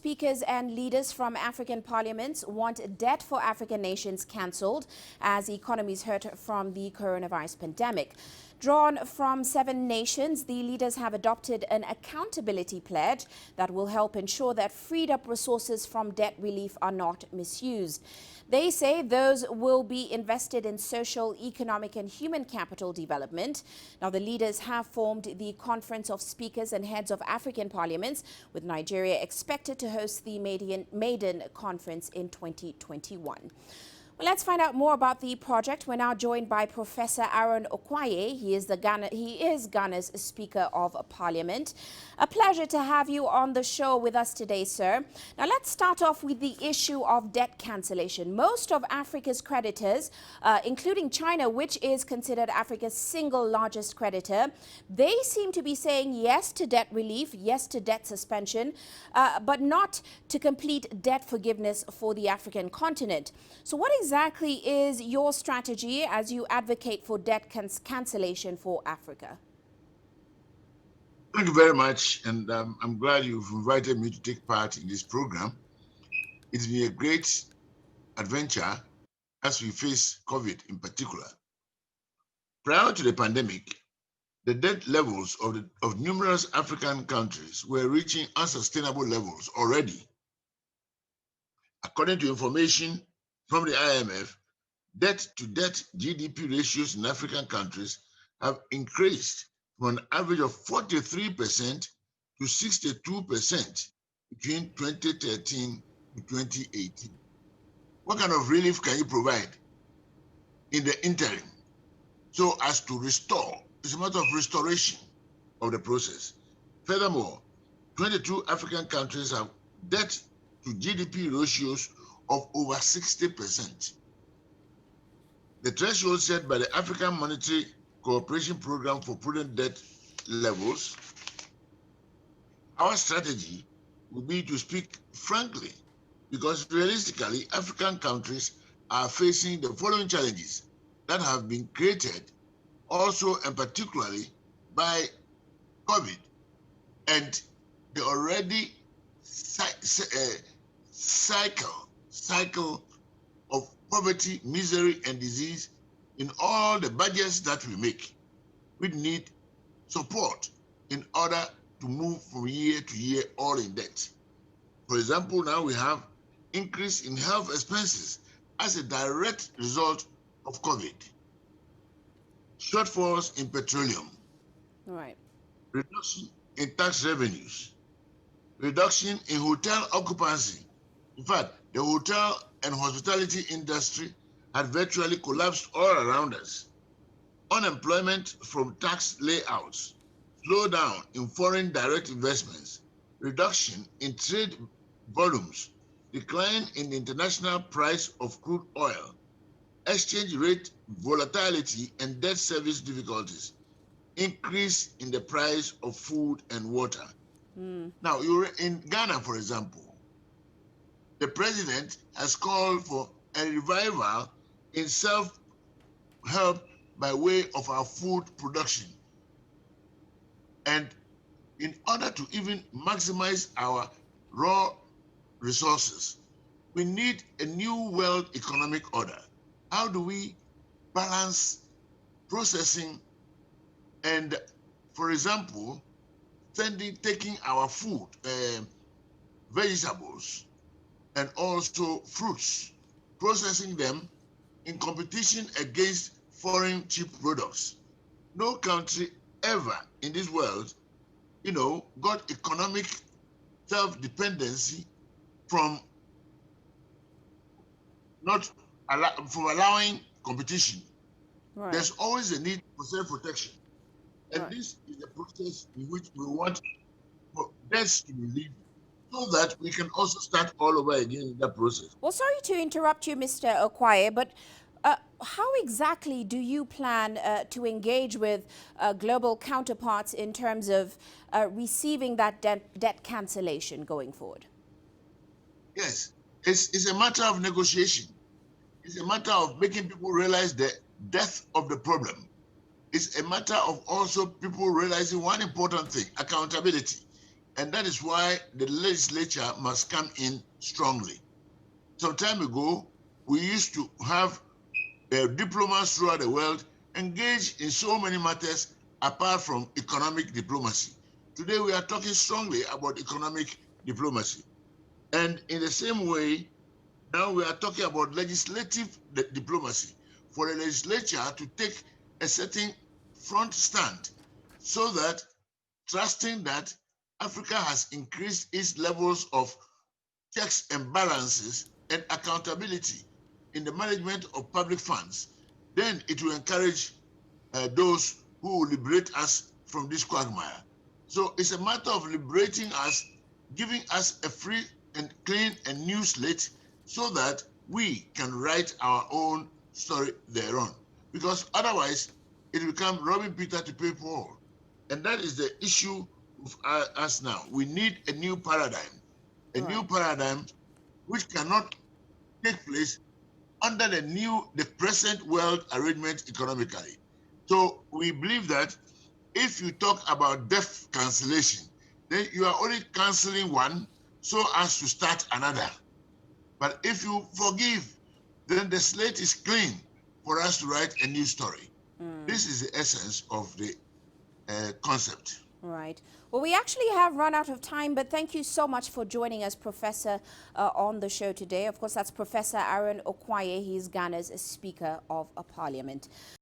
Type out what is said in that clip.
speakers and leaders from African parliaments want debt for African nations cancelled as economies hurt from the coronavirus pandemic. Drawn from 7 nations, the leaders have adopted an accountability pledge that will help ensure that freed-up resources from debt relief are not misused. They say those will be invested in social, economic and human capital development. Now, the leaders have formed the Conference of Speakers and Heads of African Parliaments, with Nigeria expected to host the maiden conference in 2021. Well, let's find out more about the project. We're now joined by Professor Aaron Oquaye. He is Ghana's Speaker of Parliament. A pleasure to have you on the show with us today, sir. Now, let's start off with the issue of debt cancellation. Most of Africa's creditors, including China, which is considered Africa's single largest creditor, they seem to be saying yes to debt relief, yes to debt suspension, but not to complete debt forgiveness for the African continent. So what exactly is your strategy as you advocate for debt cancellation for Africa? Thank you very much, and I'm glad you've invited me to take part in this program. It's been a great adventure as we face COVID in particular. Prior to the pandemic, the debt levels of numerous African countries were reaching unsustainable levels already. According to information from the IMF, debt-to-debt GDP ratios in African countries have increased from an average of 43% to 62% between 2013 to 2018. What kind of relief can you provide in the interim so as to restore? It's a matter of restoration of the process. Furthermore, 22 African countries have debt to GDP ratios of over 60%. The threshold set by the African Monetary Cooperation Program for prudent debt levels, our strategy will be to speak frankly, because realistically, African countries are facing the following challenges that have been created also and particularly by COVID and the already cycle of poverty, misery, and disease in all the budgets that we make. We need support in order to move from year to year all in debt. For example, now we have increase in health expenses as a direct result of COVID. Shortfalls in petroleum. Right. Reduction in tax revenues. Reduction in hotel occupancy. In fact, the hotel and hospitality industry had virtually collapsed all around us. Unemployment from tax layouts, slowdown in foreign direct investments, reduction in trade volumes, decline in the international price of crude oil, exchange rate volatility and debt service difficulties, increase in the price of food and water. Now, you're in Ghana, for example, the president has called for a revival in self-help by way of our food production. And in order to even maximize our raw resources, we need a new world economic order. How do we balance processing and, for example, taking our food, vegetables, and also fruits, processing them in competition against foreign cheap products? No country ever in this world, got economic self-dependency from allowing competition. Right. There's always a need for self-protection. And Right. this is the process in which we want for debts to be relieved so that we can also start all over again in that process. Well, sorry to interrupt you, Mr. Oquaye, but how exactly do you plan to engage with global counterparts in terms of receiving that debt cancellation going forward? Yes, it's a matter of negotiation. It's a matter of making people realize the depth of the problem. It's a matter of also people realizing one important thing: accountability. And that is why the legislature must come in strongly. Some time ago, we used to have diplomats throughout the world engaged in so many matters apart from economic diplomacy. Today, we are talking strongly about economic diplomacy. And in the same way, now we are talking about legislative diplomacy for the legislature to take a certain front stand so that trusting that Africa has increased its levels of checks and balances and accountability in the management of public funds, then it will encourage those who will liberate us from this quagmire. So it's a matter of liberating us, giving us a free and clean and new slate so that we can write our own story thereon. Because otherwise, it will become robbing Peter to pay Paul. And that is the issue of us now. We need a new paradigm, new paradigm which cannot take place under the present world arrangement economically. So we believe that if you talk about debt cancellation, then you are only canceling one so as to start another. But if you forgive, then the slate is clean for us to write a new story. This is the essence of the concept. Right. Well, we actually have run out of time, but thank you so much for joining us, Professor, on the show today. Of course, that's Professor Aaron Oquaye. He's Ghana's Speaker of Parliament.